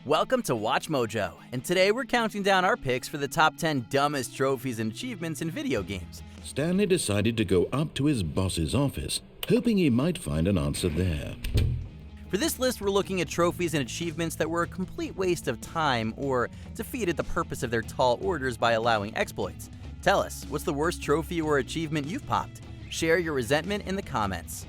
Welcome to WatchMojo, and today we're counting down our picks for the top 10 dumbest trophies and achievements in video games. Stanley decided to go up to his boss's office, hoping he might find an answer there. For this list, we're looking at trophies and achievements that were a complete waste of time or defeated the purpose of their tall orders by allowing exploits. Tell us, what's the worst trophy or achievement you've popped? Share your resentment in the comments.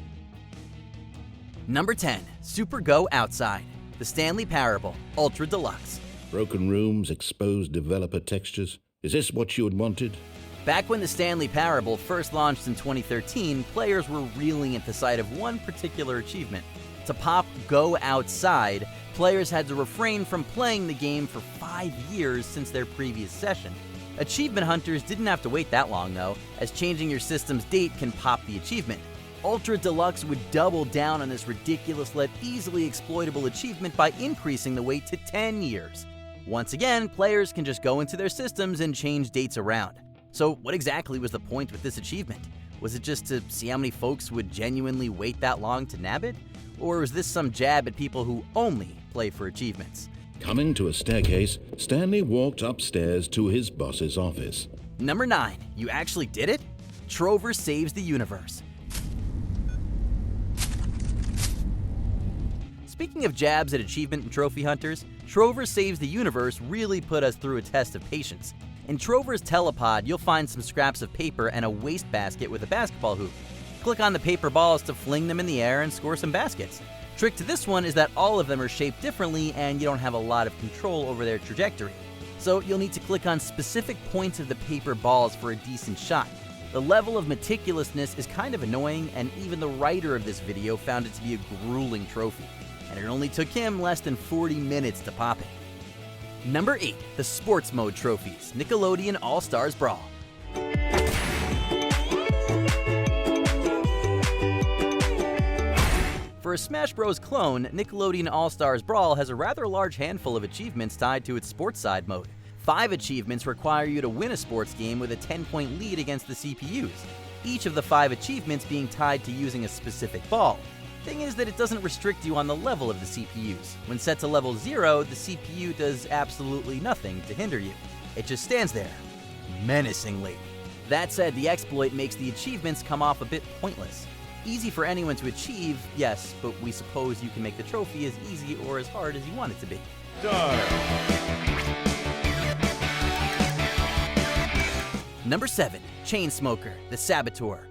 Number 10, Super Go Outside. The Stanley Parable, Ultra Deluxe. Broken rooms, exposed developer textures. Is this what you had wanted? Back when the Stanley Parable first launched in 2013, players were reeling at the sight of one particular achievement. To pop Go Outside, players had to refrain from playing the game for 5 years since their previous session. Achievement hunters didn't have to wait that long though, as changing your system's date can pop the achievement. Ultra Deluxe would double down on this ridiculous yet easily exploitable achievement by increasing the wait to 10 years. Once again, players can just go into their systems and change dates around. So what exactly was the point with this achievement? Was it just to see how many folks would genuinely wait that long to nab it? Or was this some jab at people who only play for achievements? Coming to a staircase, Stanley walked upstairs to his boss's office. Number 9, you actually did it? Trover Saves the Universe. Speaking of jabs at achievement and trophy hunters, Trover Saves the Universe really put us through a test of patience. In Trover's telepod, you'll find some scraps of paper and a wastebasket with a basketball hoop. Click on the paper balls to fling them in the air and score some baskets. Trick to this one is that all of them are shaped differently and you don't have a lot of control over their trajectory. So you'll need to click on specific points of the paper balls for a decent shot. The level of meticulousness is kind of annoying, and even the writer of this video found it to be a grueling trophy. And it only took him less than 40 minutes to pop it. Number 8, the Sports Mode Trophies, Nickelodeon All-Stars Brawl. For a Smash Bros. Clone, Nickelodeon All-Stars Brawl has a rather large handful of achievements tied to its sports side mode. 5 achievements require you to win a sports game with a 10-point lead against the CPUs, each of the 5 achievements being tied to using a specific ball. Thing is that it doesn't restrict you on the level of the CPUs. When set to level 0, the CPU does absolutely nothing to hinder you. It just stands there, menacingly. That said, the exploit makes the achievements come off a bit pointless. Easy for anyone to achieve, yes, but we suppose you can make the trophy as easy or as hard as you want it to be. Number 7, Chainsmoker, the Saboteur.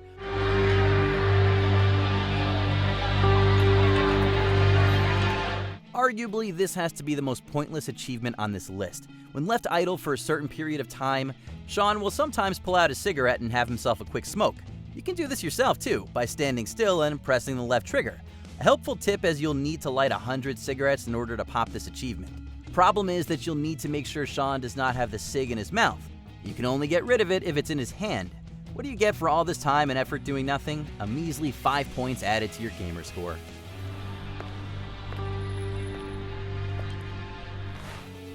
Arguably, this has to be the most pointless achievement on this list. When left idle for a certain period of time, Sean will sometimes pull out a cigarette and have himself a quick smoke. You can do this yourself too, by standing still and pressing the left trigger. A helpful tip is you'll need to light 100 cigarettes in order to pop this achievement. Problem is that you'll need to make sure Sean does not have the cig in his mouth. You can only get rid of it if it's in his hand. What do you get for all this time and effort doing nothing? A measly 5 points added to your gamer score.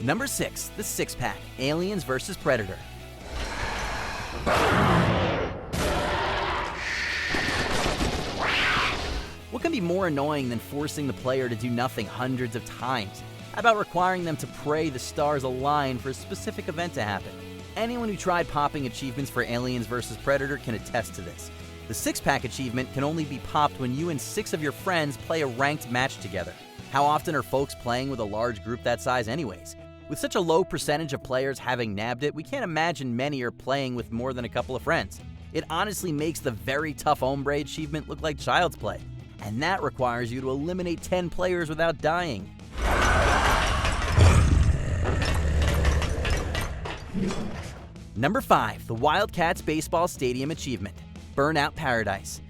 Number 6, the Six-Pack, Aliens vs. Predator. What can be more annoying than forcing the player to do nothing hundreds of times? How about requiring them to pray the stars align for a specific event to happen? Anyone who tried popping achievements for Aliens vs. Predator can attest to this. The Six-Pack achievement can only be popped when you and 6 of your friends play a ranked match together. How often are folks playing with a large group that size anyways? With such a low percentage of players having nabbed it, we can't imagine many are playing with more than a couple of friends. It honestly makes the very tough Hombre achievement look like child's play. And that requires you to eliminate 10 players without dying. Number 5, the Wildcats Baseball Stadium Achievement, Burnout Paradise.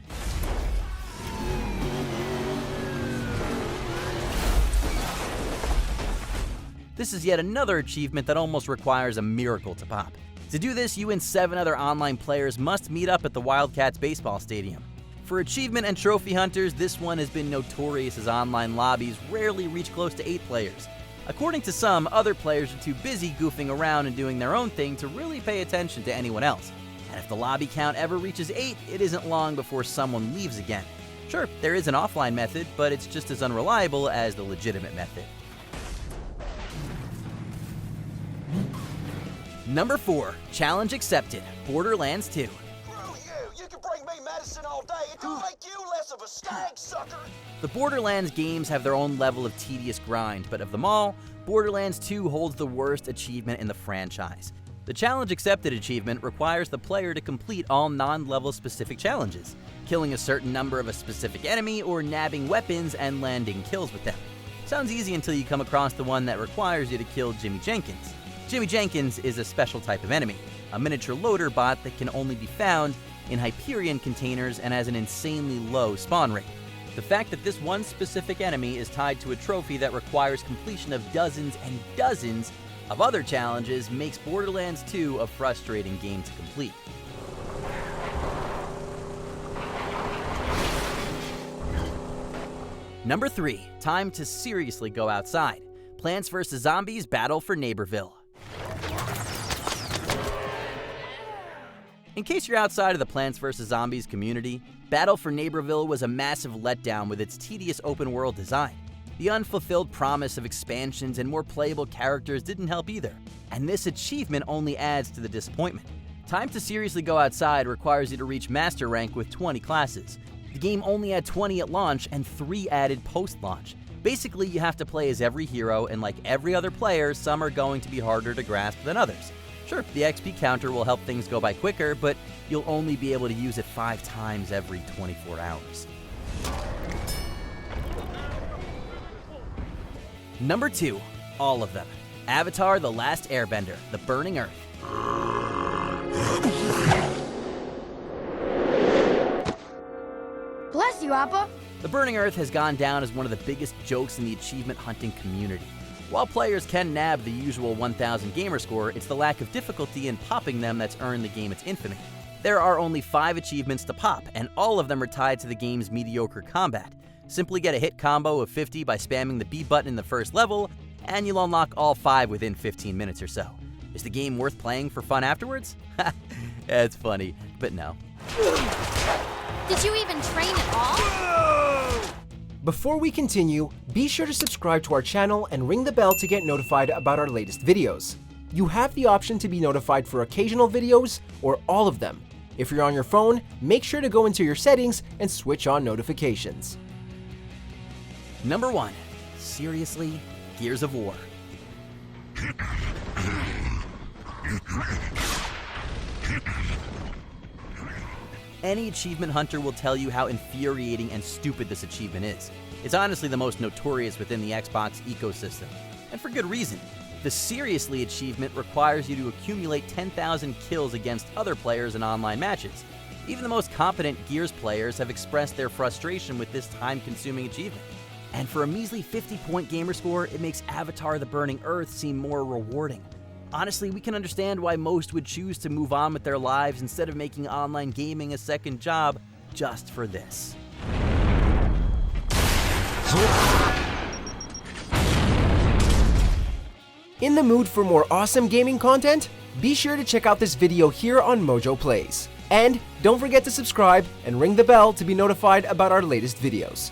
This is yet another achievement that almost requires a miracle to pop. To do this, you and 7 other online players must meet up at the Wildcats Baseball Stadium. For achievement and trophy hunters, this one has been notorious as online lobbies rarely reach close to 8 players. According to some, other players are too busy goofing around and doing their own thing to really pay attention to anyone else. And if the lobby count ever reaches 8, it isn't long before someone leaves again. Sure, there is an offline method, but it's just as unreliable as the legitimate method. Number 4. Challenge accepted. Borderlands 2. Screw you! You can bring me medicine all day. It don't make you less of a stag, sucker! The Borderlands games have their own level of tedious grind, but of them all, Borderlands 2 holds the worst achievement in the franchise. The Challenge Accepted achievement requires the player to complete all non-level specific challenges, killing a certain number of a specific enemy or nabbing weapons and landing kills with them. Sounds easy until you come across the one that requires you to kill Jimmy Jenkins. Jimmy Jenkins is a special type of enemy, a miniature loader bot that can only be found in Hyperion containers and has an insanely low spawn rate. The fact that this one specific enemy is tied to a trophy that requires completion of dozens and dozens of other challenges makes Borderlands 2 a frustrating game to complete. Number 3. Time to seriously go outside. Plants vs. Zombies Battle for Neighborville. In case you're outside of the Plants vs. Zombies community, Battle for Neighborville was a massive letdown with its tedious open-world design. The unfulfilled promise of expansions and more playable characters didn't help either, and this achievement only adds to the disappointment. Time to seriously go outside requires you to reach Master Rank with 20 classes. The game only had 20 at launch and 3 added post-launch. Basically, you have to play as every hero, and like every other player, some are going to be harder to grasp than others. Sure, the XP counter will help things go by quicker, but you'll only be able to use it 5 times every 24 hours. Number 2. All of them. Avatar: The Last Airbender, The Burning Earth. Bless you, Appa. The Burning Earth has gone down as one of the biggest jokes in the achievement hunting community. While players can nab the usual 1000 gamer score, it's the lack of difficulty in popping them that's earned the game its infamy. There are only 5 achievements to pop, and all of them are tied to the game's mediocre combat. Simply get a hit combo of 50 by spamming the B button in the first level, and you'll unlock all 5 within 15 minutes or so. Is the game worth playing for fun afterwards? It's funny, but no. Did you even train at all? Before we continue, be sure to subscribe to our channel and ring the bell to get notified about our latest videos. You have the option to be notified for occasional videos or all of them. If you're on your phone, make sure to go into your settings and switch on notifications. Number 1. Seriously? Gears of War. Any achievement hunter will tell you how infuriating and stupid this achievement is. It's honestly the most notorious within the Xbox ecosystem, and for good reason. The Seriously achievement requires you to accumulate 10,000 kills against other players in online matches. Even the most competent Gears players have expressed their frustration with this time-consuming achievement. And for a measly 50-point gamer score, it makes Avatar: The Burning Earth seem more rewarding. Honestly, we can understand why most would choose to move on with their lives instead of making online gaming a second job just for this. In the mood for more awesome gaming content? Be sure to check out this video here on Mojo Plays. And don't forget to subscribe and ring the bell to be notified about our latest videos.